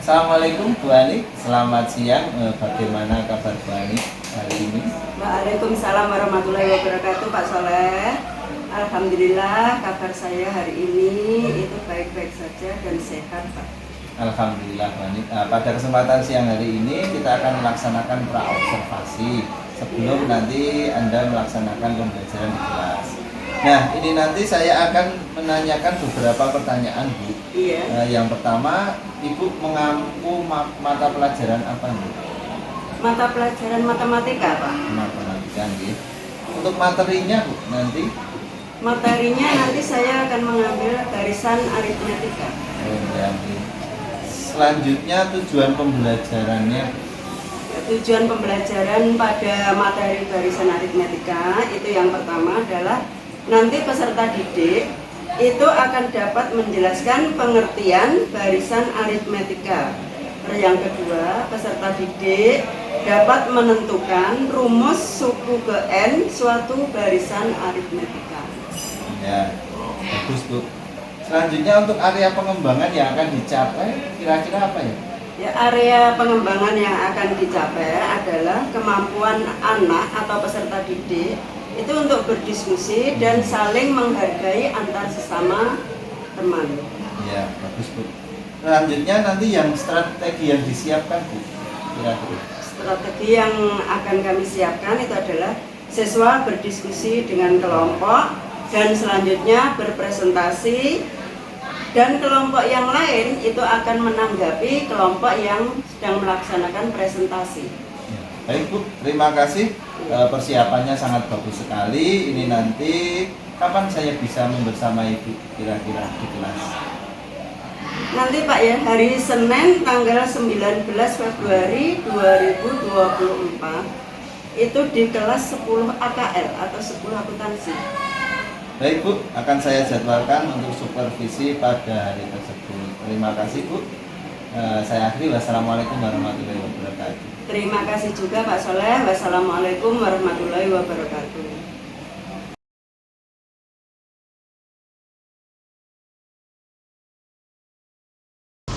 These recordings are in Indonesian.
Assalamualaikum Bu Ani, selamat siang. Bagaimana kabar Bu Ani hari ini? Waalaikumsalam warahmatullahi wabarakatuh, Pak Soleh. Alhamdulillah kabar saya hari ini itu baik-baik saja dan sehat, Pak. Alhamdulillah Bu Ani. Pada kesempatan siang hari ini kita akan melaksanakan praobservasi sebelum nanti Anda melaksanakan pembelajaran di kelas. Nah, ini nanti saya akan menanyakan beberapa pertanyaan, Bu. Iya. Yang pertama, Ibu mengampu mata pelajaran apa, Bu? Mata pelajaran matematika, Pak. Matematika, gitu. Untuk materinya, Bu, nanti? Materinya nanti saya akan mengambil barisan aritmetika. Oh, ya, gitu. Selanjutnya tujuan pembelajarannya, Bu. Tujuan pembelajaran pada materi barisan aritmetika itu yang pertama adalah nanti peserta didik itu akan dapat menjelaskan pengertian barisan aritmetika. Yang kedua, peserta didik dapat menentukan rumus suku ke N suatu barisan aritmetika. Ya, bagus, Bu. Selanjutnya untuk area pengembangan yang akan dicapai kira-kira apa ya? Ya, area pengembangan yang akan dicapai adalah kemampuan anak atau peserta didik itu untuk berdiskusi dan saling menghargai antar sesama teman. Ya, bagus, Bu. Selanjutnya nanti yang strategi yang disiapkan, Bu, kira-kira. Strategi yang akan kami siapkan itu adalah siswa berdiskusi dengan kelompok dan selanjutnya berpresentasi, dan kelompok yang lain itu akan menanggapi kelompok yang sedang melaksanakan presentasi. Baik, Bu, terima kasih. Persiapannya sangat bagus sekali. Ini nanti kapan saya bisa membersamai Ibu kira-kira di kelas? Nanti Pak ya, hari Senin tanggal 19 Februari 2024 itu di kelas 10 AKL atau 10 akuntansi. Baik, Bu, akan saya jadwalkan untuk supervisi pada hari tersebut. Terima kasih, Bu. Saya akhiri. Wassalamualaikum warahmatullahi wabarakatuh. Terima kasih juga Pak Soleh. Wassalamualaikum warahmatullahi wabarakatuh.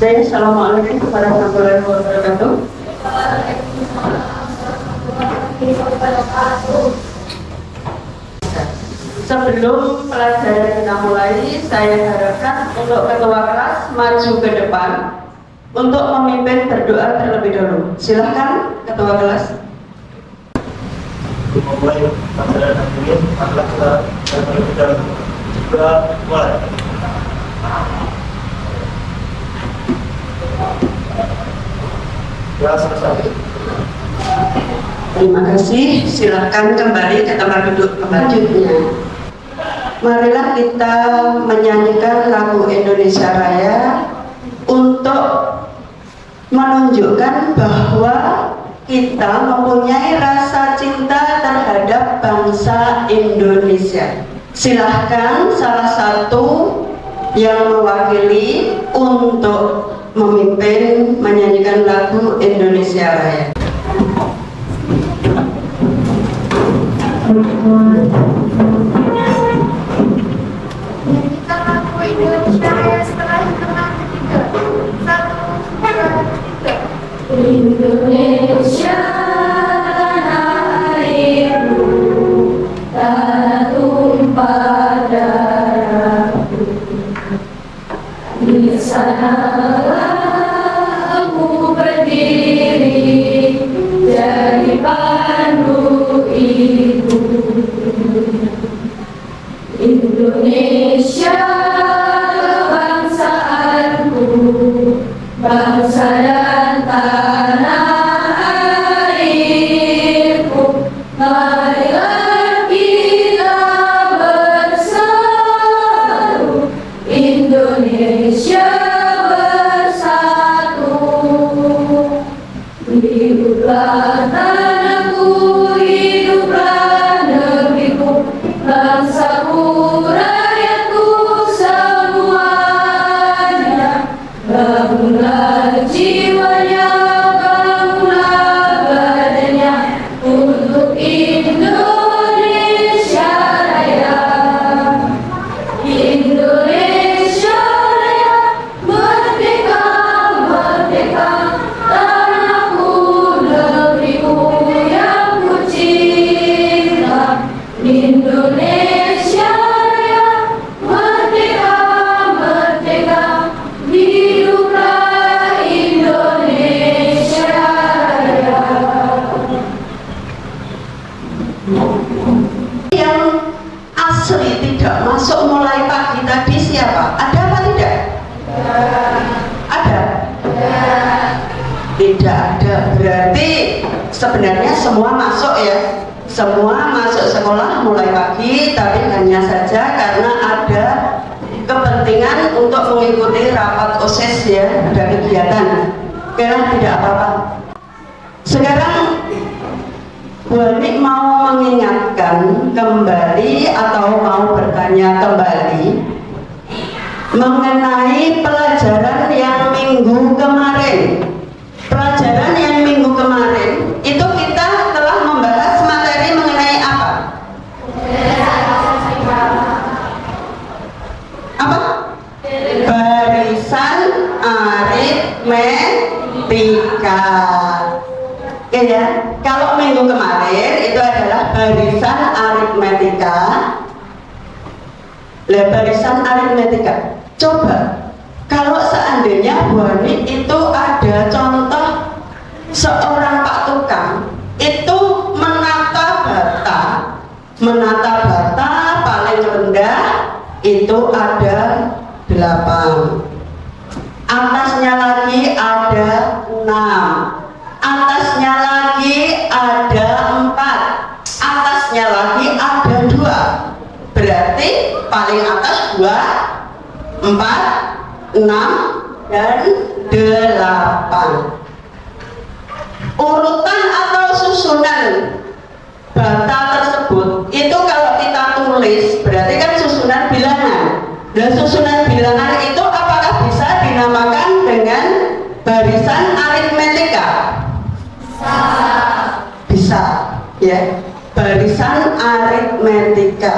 Assalamualaikum warahmatullahi wabarakatuh. Sebelum pelajaran kita mulai, saya harapkan untuk ketua kelas maju ke depan untuk memimpin berdoa terlebih dahulu. Silahkan ketua kelas. Memulai pelajaran ini, maka kita terlebih dahulu juga mulai. Ya, selesai. Terima kasih. Silahkan kembali ke tempat duduk selanjutnya. Marilah kita menyanyikan lagu Indonesia Raya untuk menunjukkan bahwa kita mempunyai rasa cinta terhadap bangsa Indonesia. Silahkan salah satu yang mewakili untuk memimpin menyanyikan lagu Indonesia Raya. Nyanyikan lagu Indonesia Raya setelah hitungan ketiga. 1, 2, 3. Indonesia tanah airku, tanah tumpah darahku. Di sanalah aku berdiri jadi pandu ibu. Indonesia bangsaanku, bangsa dan tanah airku. Marilah kita bersatu, Indonesia bersatu. Hiduplah tanahku, hiduplah negeriku, bangsaku, rakyatku semuanya. Bangunlah jiwanya, bangunlah badannya untuk Indonesia Raya. Indonesia Raya, merdeka, merdeka. sebenarnya semua masuk ya, semua masuk sekolah mulai pagi, tapi hanya saja karena ada kepentingan untuk mengikuti rapat OSIS ya, ada kegiatan. Kira tidak apa-apa. Sekarang Bu Ani mau mengingatkan kembali atau mau bertanya kembali mengenai pelajaran yang minggu kemarin. Pelajaran yang minggu kemarin itu kita telah membahas materi mengenai apa? Apa? Barisan aritmetika. Oke ya. Kalau minggu kemarin itu adalah barisan aritmetika. Barisan aritmetika. Coba kalau seandainya Bu Ani itu ada contoh seorang Pak Tukang itu menata bata paling rendah itu ada 8, atasnya lagi ada 6, atasnya lagi ada 4, atasnya lagi ada 2, berarti paling atas 2, 4, 6 dan 8. Urutan atau susunan bata tersebut itu kalau kita tulis berarti kan susunan bilangan. Dan susunan bilangan itu apakah bisa dinamakan dengan barisan aritmetika? Bisa ya, barisan aritmetika.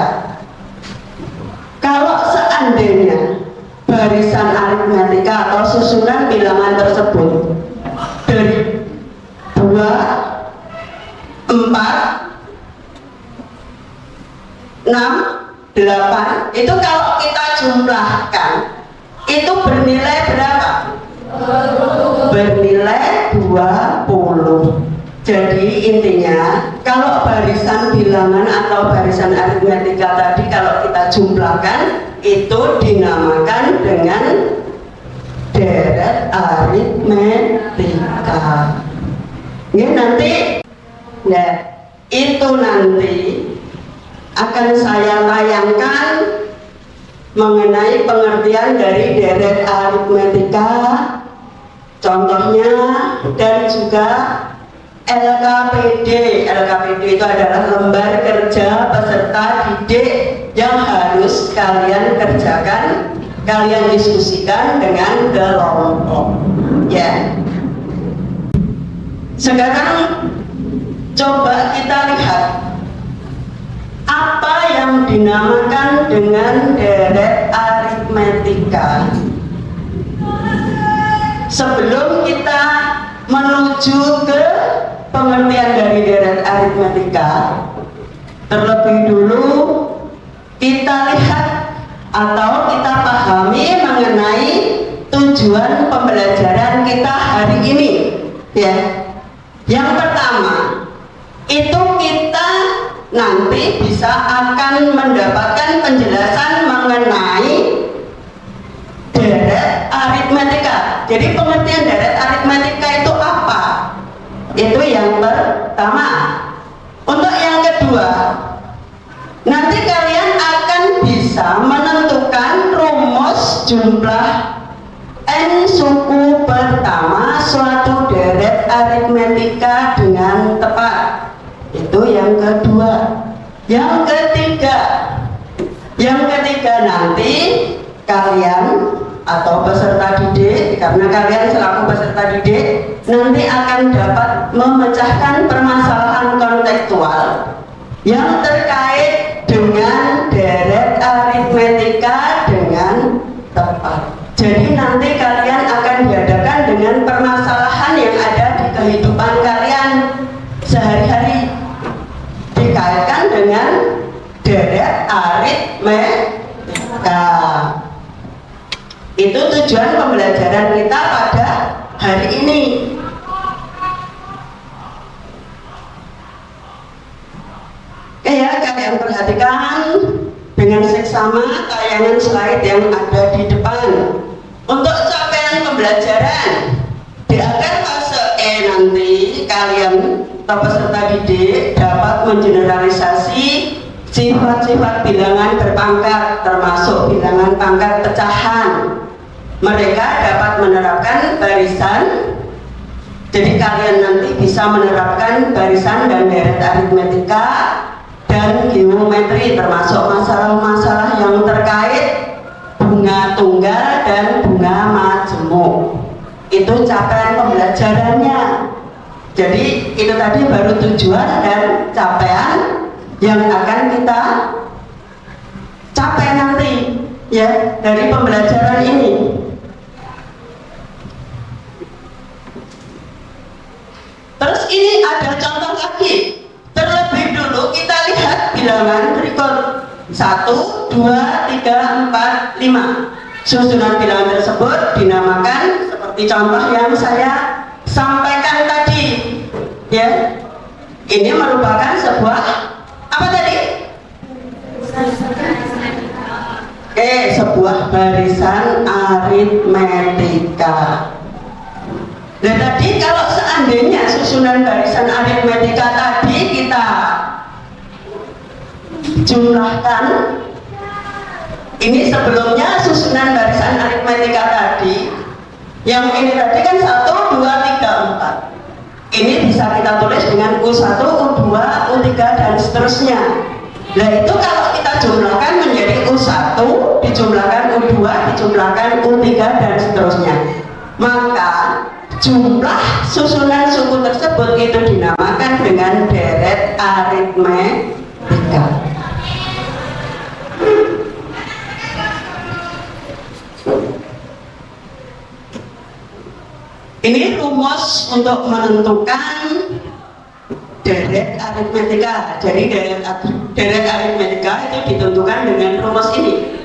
Kalau seandainya barisan aritmetika atau susunan bilangan tersebut dari 2, 4, 6, 8 itu kalau kita jumlahkan itu bernilai berapa? Bernilai 20. Jadi intinya kalau barisan bilangan atau barisan aritmetika tadi kalau kita jumlahkan itu dinamakan dengan deret aritmetika. Ini nanti, nah itu nanti akan saya tayangkan mengenai pengertian dari deret aritmetika, contohnya, dan juga LKPD. LKPD itu adalah lembar kerja peserta didik yang harus kalian kerjakan, kalian diskusikan dengan kelompok. Ya. Sekarang coba kita lihat apa yang dinamakan dengan deret aritmetika. Sebelum kita menuju ke pengertian dari deret aritmetika, terlebih dulu kita lihat atau kita pahami mengenai tujuan pembelajaran kita hari ini ya. Yang pertama itu kita nanti bisa akan mendapatkan penjelasan mengenai deret aritmetika. Jadi pengertian deret aritmetika itu apa? Itu yang pertama. Untuk yang kedua, nanti kalian akan bisa menentukan rumus jumlah N suku pertama suatu deret aritmetika dengan tepat. Itu yang kedua. Yang ketiga nanti kalian atau peserta didik, karena kalian selaku peserta didik nanti akan dapat memecahkan permasalahan kontekstual yang terkait dengan deret aritmetika dengan tepat. Jadi nanti kalian akan dihadapkan dengan permasalahan yang ada di kehidupan kalian sehari-hari dikaitkan dengan deret aritmetika. Itu tujuan pembelajaran kita pada hari ini. Oke ya, kalian perhatikan dengan seksama tayangan slide yang ada di depan. Untuk capaian pembelajaran di akhir fase E nanti kalian atau peserta didik dapat mengeneralisasi sifat-sifat bilangan berpangkat termasuk bilangan pangkat pecahan. Mereka dapat menerapkan barisan, jadi kalian nanti bisa menerapkan barisan dan deret aritmetika dan geometri termasuk masalah-masalah yang terkait bunga tunggal dan bunga majemuk. Itu capaian pembelajarannya. Jadi itu tadi baru tujuan dan capaian yang akan kita capai nanti ya dari pembelajaran ini. Terus ini ada contoh lagi. Terlebih dulu kita lihat bilangan berikut 1, 2, 3, 4, 5. Susunan bilangan tersebut dinamakan seperti contoh yang saya sampaikan tadi ya. Ini merupakan sebuah apa tadi? Sebuah barisan aritmetika. Dan tadi kalau seandainya susunan barisan aritmetika tadi kita jumlahkan, ini sebelumnya susunan barisan aritmetika tadi, yang ini tadi kan 1, 2, 3, 4. Ini bisa kita tulis dengan U1, U2, U3 dan seterusnya. Nah itu kalau kita jumlahkan menjadi U1, dijumlahkan U2, dijumlahkan U3 dan seterusnya. Maka jumlah susunan suku tersebut itu dinamakan dengan deret aritmetika. Ini rumus untuk menentukan deret aritmetika. Jadi deret aritmetika itu ditentukan dengan rumus ini.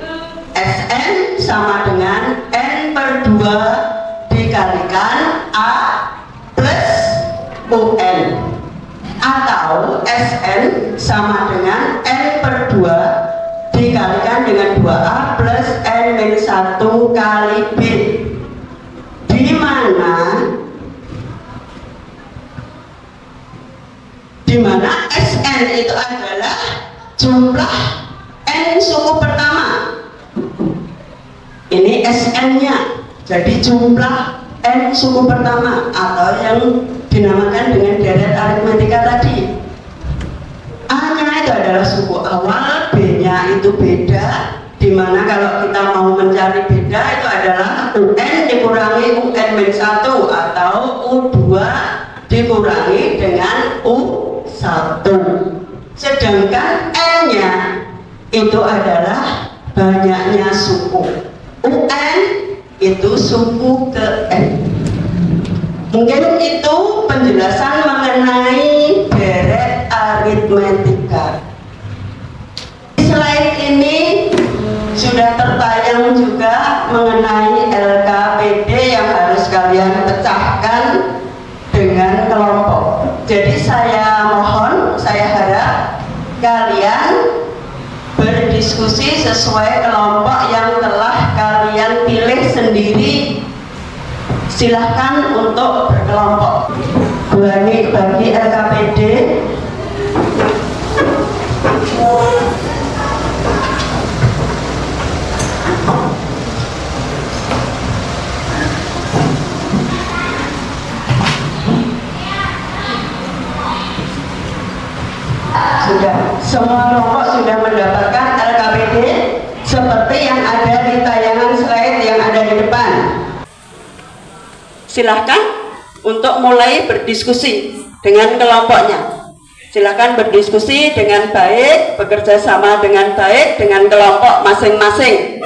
Sn sama dengan n/2 dikalikan A plus UN, atau Sn sama dengan n/2 dikalikan dengan 2A plus n-1 kali B, di mana Sn itu adalah jumlah n suku pertama. Ini Sn-nya, jadi jumlah n suku pertama atau yang dinamakan dengan deret aritmetika tadi. A-nya itu adalah suku awal, B-nya itu beda, dimana kalau kita mau mencari beda itu adalah UN dikurangi UN-1 atau U2 dikurangi dengan U1. Sedangkan N-nya itu adalah banyaknya suku. UN itu suku ke N. Mungkin itu penjelasan mengenai deret aritmetika. Slide ini sudah tertayang juga mengenai LKPD yang harus kalian pecahkan dengan kelompok. Jadi saya mohon, saya harap kalian berdiskusi sesuai kelompok yang telah kalian pilih sendiri. Silahkan untuk berkelompok. Bagi LKPD sudah, semua kelompok sudah mendapatkan LKPD seperti yang ada di tayangan slide yang ada di depan. Silahkan untuk mulai berdiskusi dengan kelompoknya. Silahkan berdiskusi dengan baik, bekerja sama dengan baik dengan kelompok masing-masing.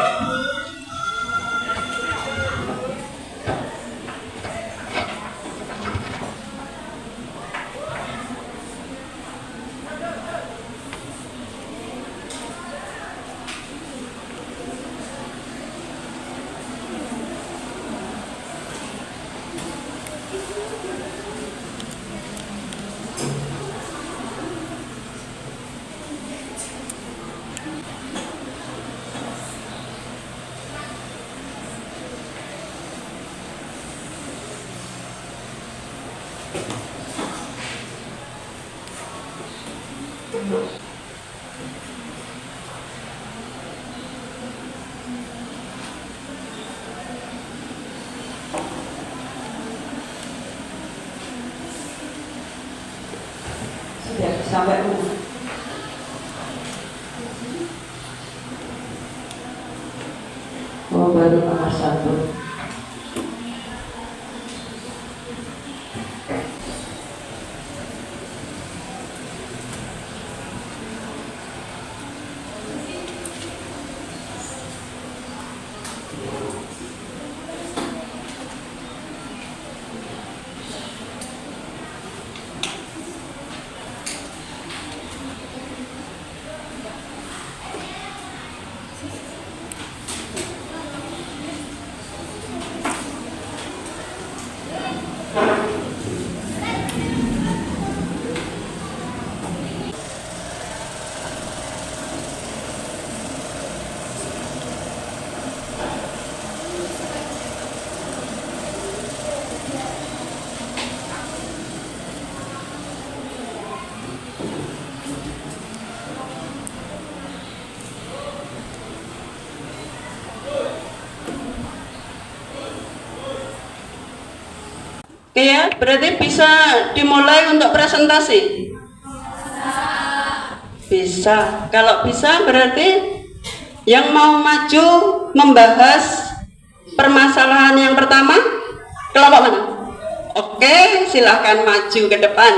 Sudah sampai rumah. Oh, baru nomor 1. Oke ya, berarti bisa dimulai untuk presentasi? Bisa. Kalau bisa berarti yang mau maju membahas permasalahan yang pertama, kelompok mana? Oke, silahkan maju ke depan.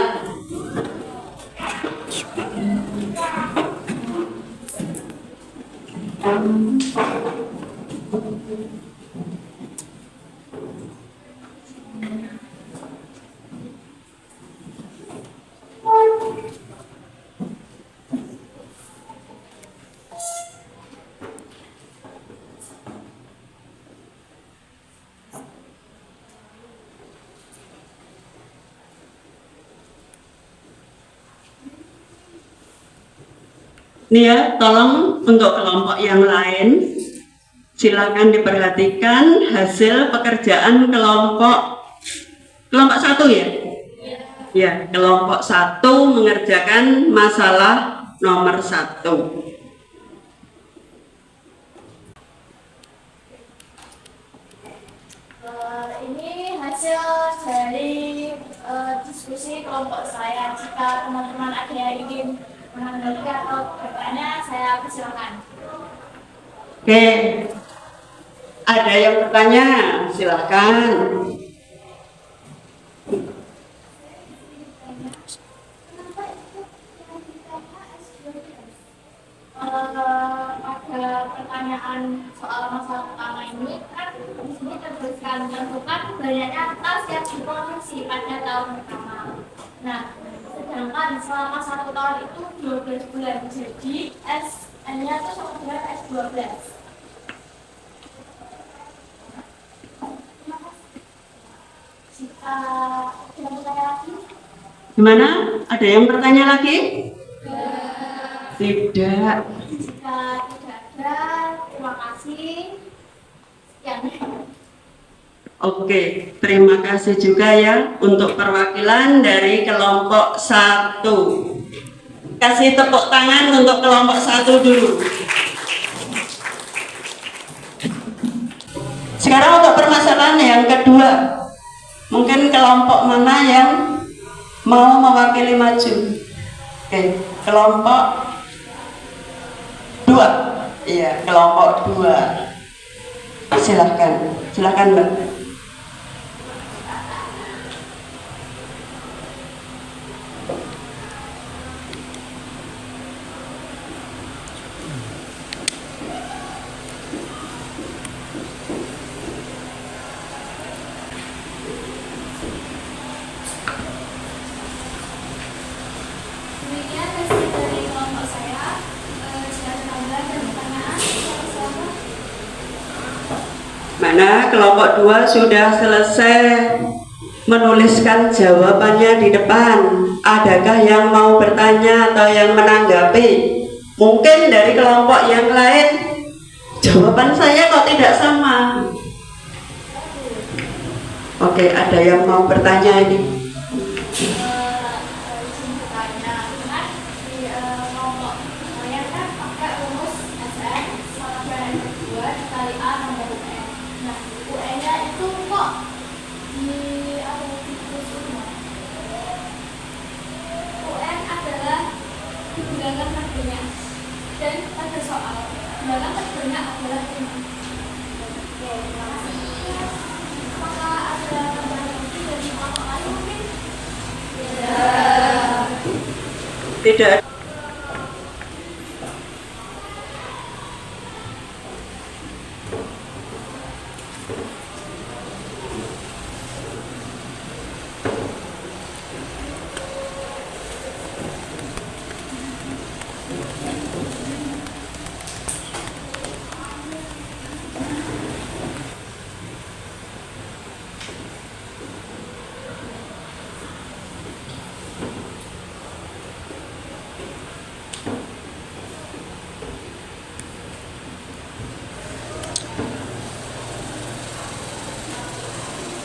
Nih ya, tolong untuk kelompok yang lain, silakan diperhatikan hasil pekerjaan kelompok 1 ya? Ya, kelompok 1 mengerjakan masalah nomor 1. Ini hasil dari diskusi kelompok saya. Jika teman-teman ada yang ingin menanggapi atau bertanya, saya persilakan. Oke, ada yang bertanya, silakan. Pada pertanyaan soal masalah pertama ini kan di sini tertuliskan tentukan banyaknya tas yang diproduksi pada tahun pertama. Nah, sedangkan selama 1 tahun itu 12 bulan, jadi S-nya itu sama dengan S12. Jika tidak bertanya lagi, Gimana? Ada yang bertanya lagi? Tidak. jika tidak ada, terima kasih. Sekian. Oke, terima kasih juga ya untuk perwakilan dari kelompok 1. Kasih tepuk tangan untuk kelompok 1 dulu. Sekarang untuk permasalahan yang kedua. Mungkin kelompok mana yang mau mewakili maju? Oke, kelompok 2. Iya, kelompok 2. Silakan Mbak. Demikian hasil dari kelompok saya. Jika ada tambahan dan pertanyaan, silakan. Mana kelompok 2 sudah selesai menuliskan jawabannya di depan. Adakah yang mau bertanya atau yang menanggapi? Mungkin dari kelompok yang lain jawaban saya kok tidak sama. Oke, ada yang mau bertanya ini? Izin bertanya, kan di menghilangkan harganya. Dan pada soal barang terbanyak adalah rumah. Terima kasih. Apakah ada tambahan lagi dari Pak lain mungkin? Tidak.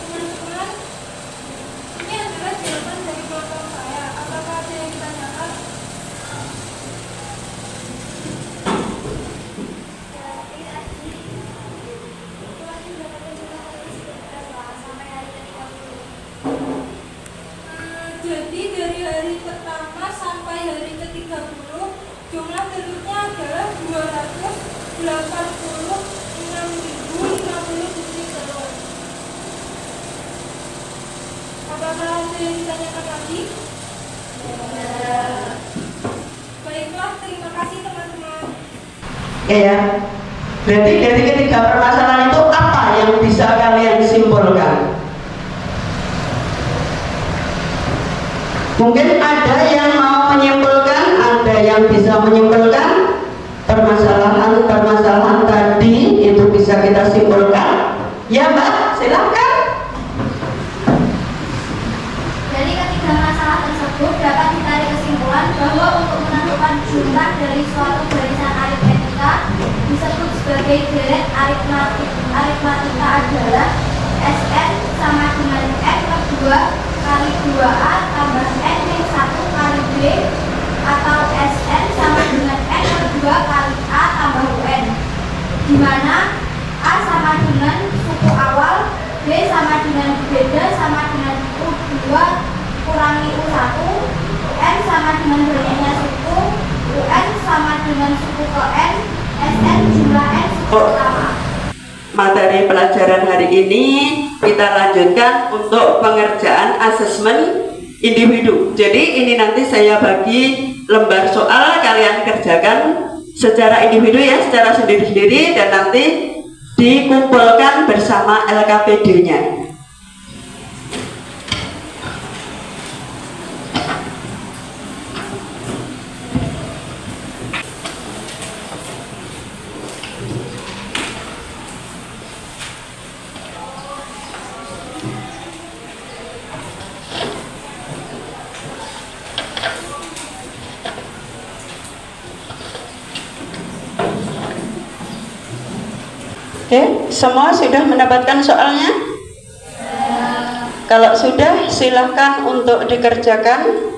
Teman-teman, ini adalah jawaban dari kelompok saya. Apakah ada yang ditanyakan? Jadi dari hari pertama sampai hari ke-30 jumlah telurnya adalah 286.050 biji telur. Apakah ada yang ditanyakan lagi? Baiklah, terima kasih teman-teman. Ya, berarti dari ketiga permasalahan itu apa yang bisa kalian simpulkan? Mungkin ada yang mau menyimpulkan, ada yang bisa menyimpulkan permasalahan-permasalahan tadi itu bisa kita simpulkan. Ya Mbak, silakan. Dari ketiga masalah tersebut dapat ditarik kesimpulan bahwa untuk menentukan jumlah dari suatu barisan aritmetika disebut sebagai deret aritmatika adalah Sn sama dengan N per 2 kali 2A tambah N yang 1 kali B, atau Sn sama dengan N per 2 kali A tambah UN, di mana A sama dengan suku awal, B sama dengan beda sama dengan U2 kurangi U1, UN sama dengan banyaknya suku, UN sama dengan suku ke N, Sn jumlah N suku utama. Materi pelajaran hari ini kita lanjutkan untuk pengerjaan asesmen individu. Jadi ini nanti saya bagi lembar soal, kalian kerjakan secara individu ya, secara sendiri-sendiri, dan nanti dikumpulkan bersama LKPD-nya. Oke, semua sudah mendapatkan soalnya? Kalau sudah, silahkan untuk dikerjakan.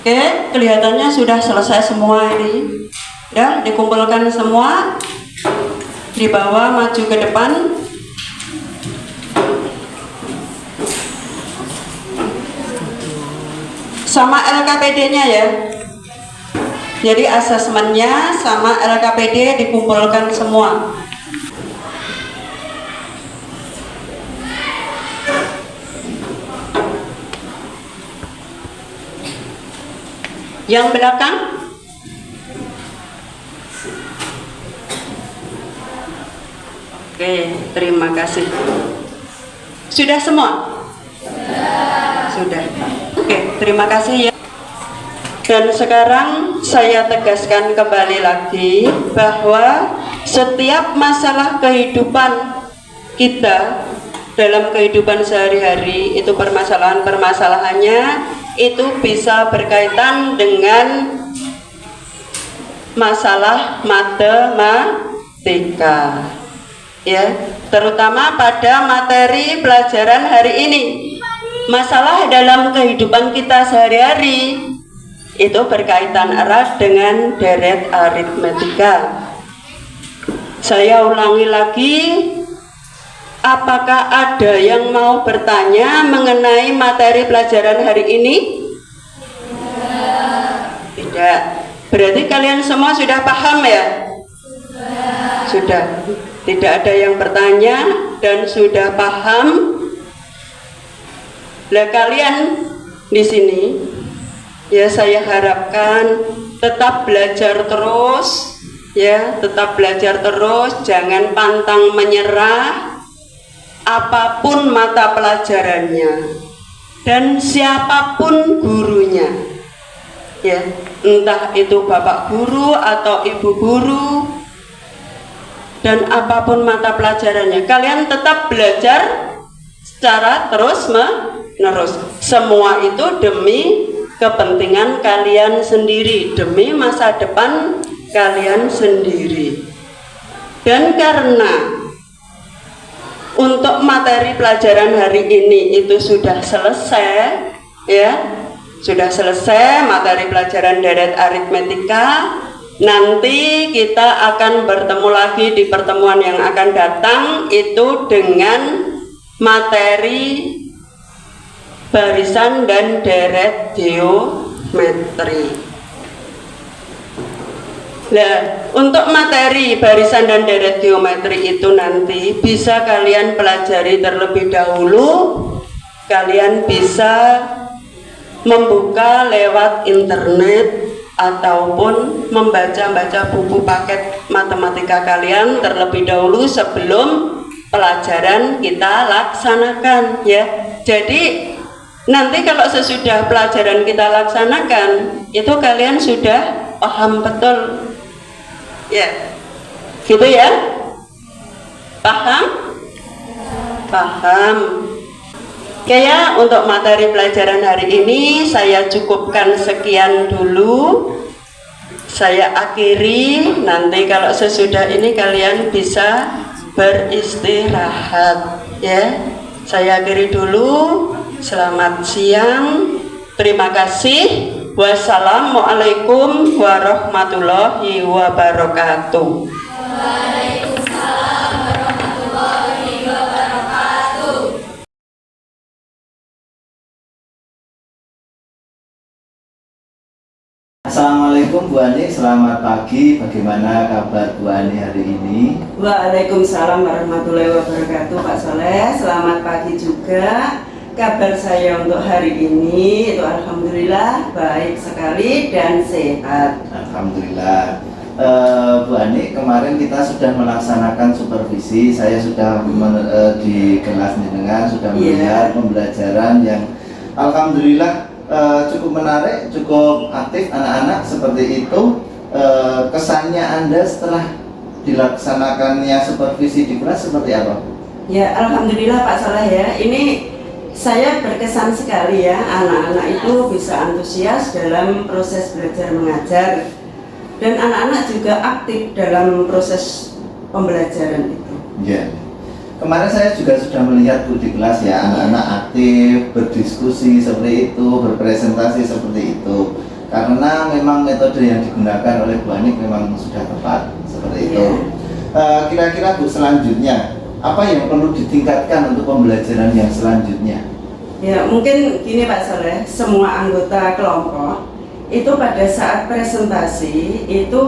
Oke, kelihatannya sudah selesai semua ini. Ya, dikumpulkan semua. Dibawa maju ke depan. Sama LKPD-nya ya. Jadi asesmennya sama LKPD dikumpulkan semua. Yang belakang? Oke, terima kasih. Sudah semua? Sudah. Oke, terima kasih ya. Dan sekarang saya tegaskan kembali lagi bahwa setiap masalah kehidupan kita dalam kehidupan sehari-hari itu permasalahannya itu bisa berkaitan dengan masalah matematika, ya, terutama pada materi pelajaran hari ini. Masalah dalam kehidupan kita sehari-hari itu berkaitan erat dengan deret aritmetika. Saya ulangi lagi, apakah ada yang mau bertanya mengenai materi pelajaran hari ini? Tidak. Berarti kalian semua sudah paham ya? Sudah. Tidak ada yang bertanya dan sudah paham. Lah kalian di sini, ya saya harapkan tetap belajar terus, ya, tetap belajar terus, jangan pantang menyerah apapun mata pelajarannya dan siapapun gurunya, ya, entah itu bapak guru atau ibu guru dan apapun mata pelajarannya, kalian tetap belajar secara terus-menerus. Semua itu demi kepentingan kalian sendiri, demi masa depan kalian sendiri. Dan karena untuk materi pelajaran hari ini itu sudah selesai, ya, sudah selesai materi pelajaran deret aritmetika. Nanti kita akan bertemu lagi di pertemuan yang akan datang itu dengan materi barisan dan deret geometri. Nah, untuk materi barisan dan deret geometri itu nanti bisa kalian pelajari terlebih dahulu. Kalian bisa membuka lewat internet ataupun membaca-baca buku paket matematika kalian terlebih dahulu sebelum pelajaran kita laksanakan, ya. Jadi nanti kalau sesudah pelajaran kita laksanakan itu kalian sudah paham betul, ya, gitu ya. Paham? Paham. Oke ya, untuk materi pelajaran hari ini saya cukupkan sekian dulu. Saya akhiri, nanti kalau sesudah ini kalian bisa beristirahat, ya. Saya akhiri dulu. Selamat siang. Terima kasih. Wassalamualaikum warahmatullahi wabarakatuh. Assalamualaikum Bu Ani, selamat pagi. Bagaimana kabar Bu Ani hari ini? Waalaikumsalam warahmatullahi wabarakatuh, Pak Soleh. Selamat pagi juga. Kabar saya untuk hari ini itu alhamdulillah baik sekali dan sehat. Alhamdulillah. Bu Ani, kemarin kita sudah melaksanakan supervisi. Saya sudah di kelas jenengan sudah melihat pembelajaran yang alhamdulillah cukup menarik, cukup aktif anak-anak seperti itu. Kesannya Anda setelah dilaksanakannya supervisi di kelas seperti apa? Ya, alhamdulillah Pak Soleh ya. Ini saya berkesan sekali ya, anak-anak itu bisa antusias dalam proses belajar mengajar dan anak-anak juga aktif dalam proses pembelajaran itu. Ya. Kemarin saya juga sudah melihat Bu di kelas ya, anak-anak aktif, berdiskusi seperti itu, berpresentasi seperti itu. Karena memang metode yang digunakan oleh Bu Ani memang sudah tepat seperti itu. Kira-kira Bu, selanjutnya apa yang perlu ditingkatkan untuk pembelajaran yang selanjutnya? Ya, mungkin gini Pak Soleh, semua anggota kelompok itu pada saat presentasi itu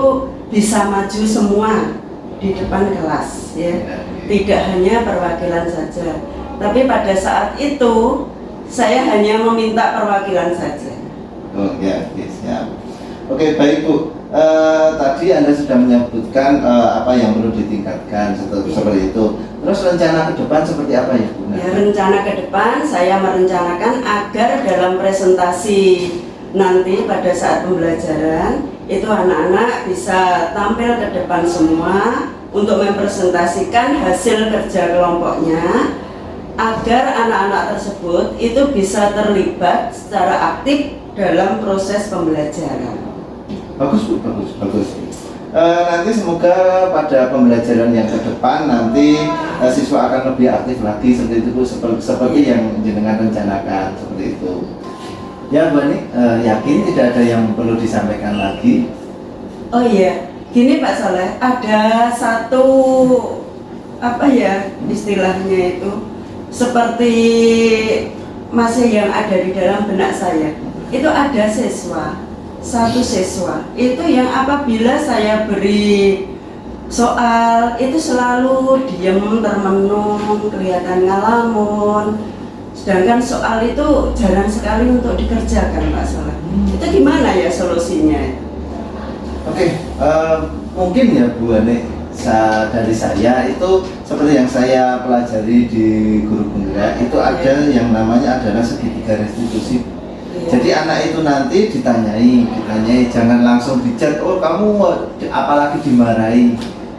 bisa maju semua di depan kelas ya. Tidak hanya perwakilan saja, tapi pada saat itu saya hanya meminta perwakilan saja. Oh ya, siap. Oke, baik Bu. Tadi Anda sudah menyebutkan apa yang perlu ditingkatkan seperti itu. Terus rencana ke depan seperti apa ya Bu? Ya, rencana ke depan saya merencanakan agar dalam presentasi nanti pada saat pembelajaran itu anak-anak bisa tampil ke depan semua untuk mempresentasikan hasil kerja kelompoknya agar anak-anak tersebut itu bisa terlibat secara aktif dalam proses pembelajaran. Bagus Bu, bagus. Nanti semoga pada pembelajaran yang ke depan nanti siswa akan lebih aktif lagi seperti itu Bu, seperti yang jenengan rencanakan seperti itu. Ya Bu Ani, yakin tidak ada yang perlu disampaikan lagi? Oh iya, gini Pak Saleh, ada satu apa ya istilahnya itu seperti masih yang ada di dalam benak saya. Itu ada satu siswa itu yang apabila saya beri soal itu selalu diem termenung, kelihatan ngalamun, sedangkan soal itu jarang sekali untuk dikerjakan Pak Saleh. Itu gimana ya solusinya? Oke, mungkin ya Bu Ani, dari saya itu seperti yang saya pelajari di guru penggerak itu ada yang namanya adalah segitiga restitusi. Jadi anak itu nanti ditanyai, jangan langsung dicat, oh kamu apalagi dimarahi,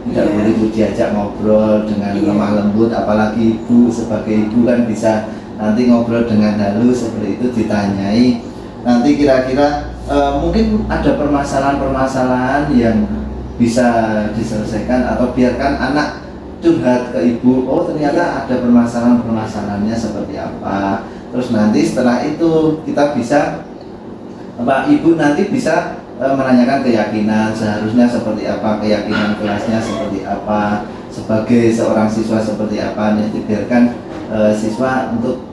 tidak boleh diajak ngobrol dengan lemah lembut, apalagi ibu sebagai ibu kan bisa nanti ngobrol dengan halus seperti itu, ditanyai. Nanti kira-kira mungkin ada permasalahan-permasalahan yang bisa diselesaikan atau biarkan anak curhat ke ibu, oh ternyata ada permasalahan-permasalahannya seperti apa. Terus nanti setelah itu kita bisa, ibu nanti bisa menanyakan keyakinan seharusnya seperti apa, keyakinan kelasnya seperti apa, sebagai seorang siswa seperti apa. Nanti biarkan siswa untuk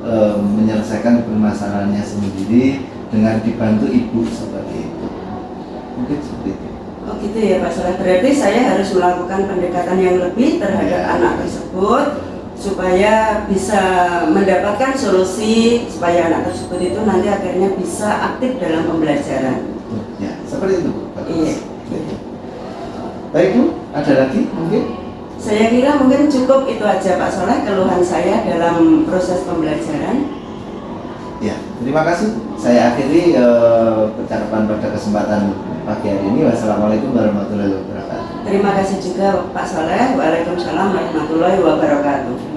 menyelesaikan permasalahannya sendiri dengan dibantu ibu seperti itu. Mungkin seperti itu. Oh gitu ya Pak Saleh, berarti saya harus melakukan pendekatan yang lebih terhadap anak tersebut supaya bisa mendapatkan solusi, supaya anak tersebut itu nanti akhirnya bisa aktif dalam pembelajaran. Ya, seperti itu Bu. Iya. Baik Bu, ada lagi mungkin? Saya kira mungkin cukup itu aja Pak Saleh keluhan saya dalam proses pembelajaran. Ya, terima kasih. Saya akhiri percakapan pada kesempatan pagi hari ini. Wassalamualaikum warahmatullahi wabarakatuh. Terima kasih juga Pak Saleh. Waalaikumsalam warahmatullahi wabarakatuh.